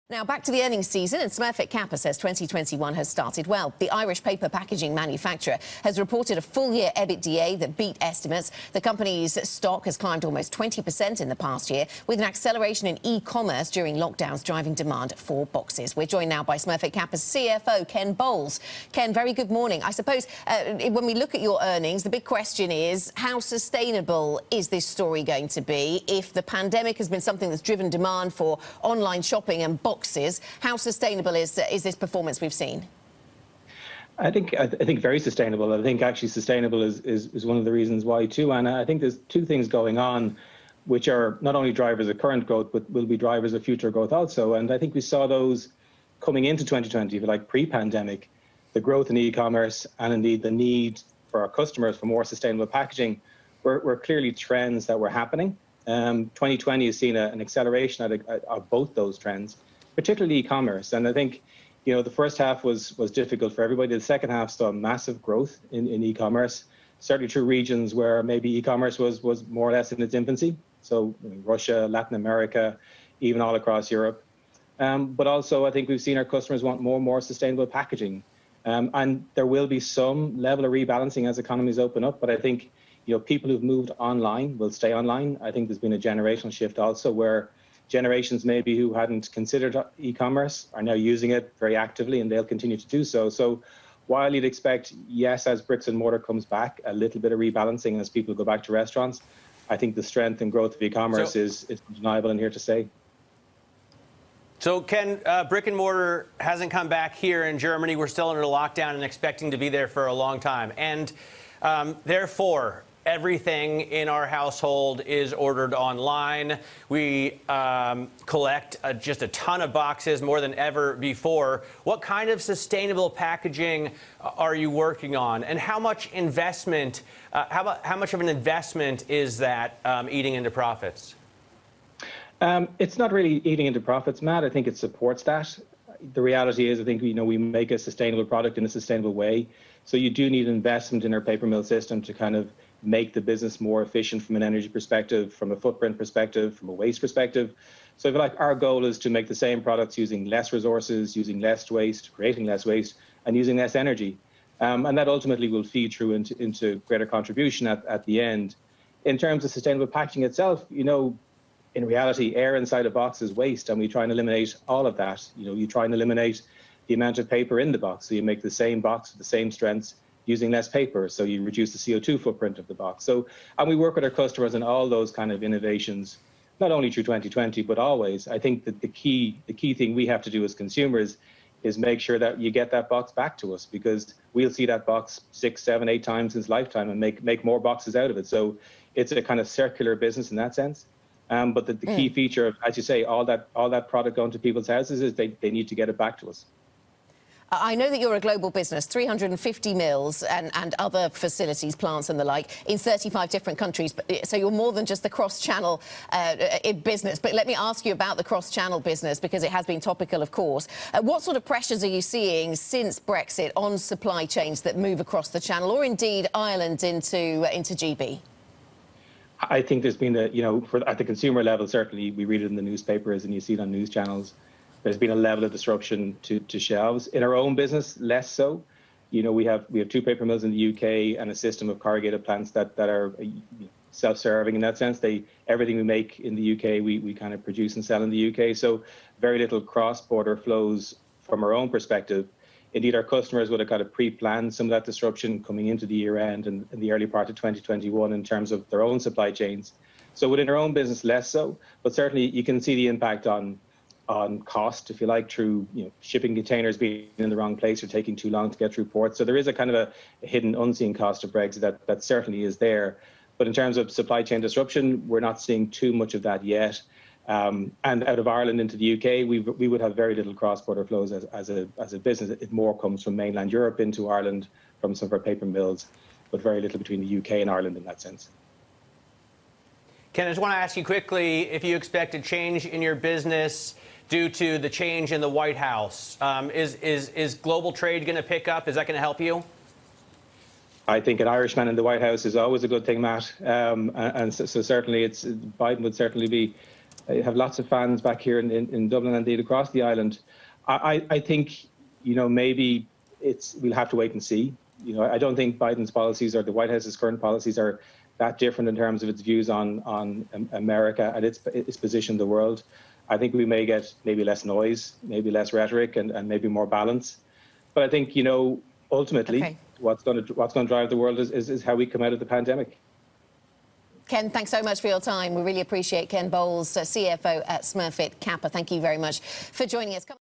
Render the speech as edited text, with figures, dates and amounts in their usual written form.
Now back to the earnings season, and Smurfit Kappa says 2021 has started well. The Irish paper packaging manufacturer has reported a full-year EBITDA that beat estimates. The company's stock has climbed almost 20% in the past year, with an acceleration in e-commerce during lockdowns driving demand for boxes. We're joined now by Smurfit Kappa's CFO, Ken Bowles. Ken, very good morning. I suppose when we look at your earnings, the big question is, how sustainable is this story going to be? If the pandemic has been something that's driven demand for online shopping and boxes, how sustainable is this performance we've seen? I think very sustainable. I think actually sustainable is one of the reasons why too, Anna. I think there's two things going on which are not only drivers of current growth but will be drivers of future growth also. And I think we saw those coming into 2020, like pre-pandemic, the growth in e-commerce and indeed the need for our customers for more sustainable packaging were clearly trends that were happening. 2020 has seen an acceleration of both those trends, particularly e-commerce. And I think, the first half was difficult for everybody. The second half saw massive growth in e-commerce, certainly through regions where maybe e-commerce was more or less in its infancy. So Russia, Latin America, even all across Europe. But also, I think we've seen our customers want more and more sustainable packaging. And there will be some level of rebalancing as economies open up. But I think, people who've moved online will stay online. I think there's been a generational shift also where generations maybe who hadn't considered e-commerce are now using it very actively, and they'll continue to do so. So while you'd expect, yes, as bricks and mortar comes back, a little bit of rebalancing as people go back to restaurants, I think the strength and growth of e-commerce is undeniable and here to stay. So, Ken, brick and mortar hasn't come back here in Germany. We're still under lockdown and expecting to be there for a long time. And therefore, everything in our household is ordered online. We collect just a ton of boxes, more than ever before. What kind of sustainable packaging are you working on, and how much investment? How much of an investment is that eating into profits? It's not really eating into profits, Matt. I think it supports that. The reality is, I think we make a sustainable product in a sustainable way. So you do need investment in our paper mill system to kind of make the business more efficient from an energy perspective, from a footprint perspective, from a waste perspective. So I feel like our goal is to make the same products using less resources, using less waste, creating less waste, and using less energy. And that ultimately will feed through into greater contribution at the end. In terms of sustainable packaging itself, in reality, air inside a box is waste, and we try and eliminate all of that. You try and eliminate the amount of paper in the box. So you make the same box with the same strengths using less paper. So you reduce the CO2 footprint of the box. And we work with our customers on all those kind of innovations, not only through 2020, but always. I think that the key thing we have to do as consumers is make sure that you get that box back to us, because we'll see that box 6, 7, 8 times in its lifetime and make more boxes out of it. So it's a kind of circular business in that sense. But the key feature of, as you say, all that product going to people's houses is they need to get it back to us. I know that you're a global business, 350 mills and other facilities, plants and the like, in 35 different countries. So you're more than just the cross-channel business. But let me ask you about the cross-channel business, because it has been topical, of course. What sort of pressures are you seeing since Brexit on supply chains that move across the channel, or indeed Ireland into GB? I think there's been at the consumer level, certainly we read it in the newspapers and you see it on news channels. There's been a level of disruption to shelves. In our own business, less so. We have 2 paper mills in the UK and a system of corrugated plants that are self-serving in that sense. Everything we make in the UK, we kind of produce and sell in the UK. So very little cross-border flows from our own perspective. Indeed, our customers would have got to pre-plan some of that disruption coming into the year end and in the early part of 2021 in terms of their own supply chains. So within our own business, less so. But certainly you can see the impact on cost, if you like, through shipping containers being in the wrong place or taking too long to get through ports. So there is a kind of a hidden, unseen cost of Brexit that certainly is there. But in terms of supply chain disruption, we're not seeing too much of that yet. And out of Ireland into the UK, we would have very little cross-border flows as a business. It more comes from mainland Europe into Ireland from some of our paper mills, but very little between the UK and Ireland in that sense. Ken, I just want to ask you quickly if you expect a change in your business due to the change in the White House. Is global trade going to pick up? Is that going to help you? I think an Irishman in the White House is always a good thing, Matt. And so certainly Biden would certainly be I have lots of fans back here in Dublin and indeed across the island. I think, maybe we'll have to wait and see. I don't think Biden's policies or the White House's current policies are that different in terms of its views on America and its position in the world. I think we may get maybe less noise, maybe less rhetoric, and maybe more balance. But I think, ultimately, what's going to drive the world is how we come out of the pandemic. Ken, thanks so much for your time. We really appreciate Ken Bowles, CFO at Smurfit Kappa. Thank you very much for joining us.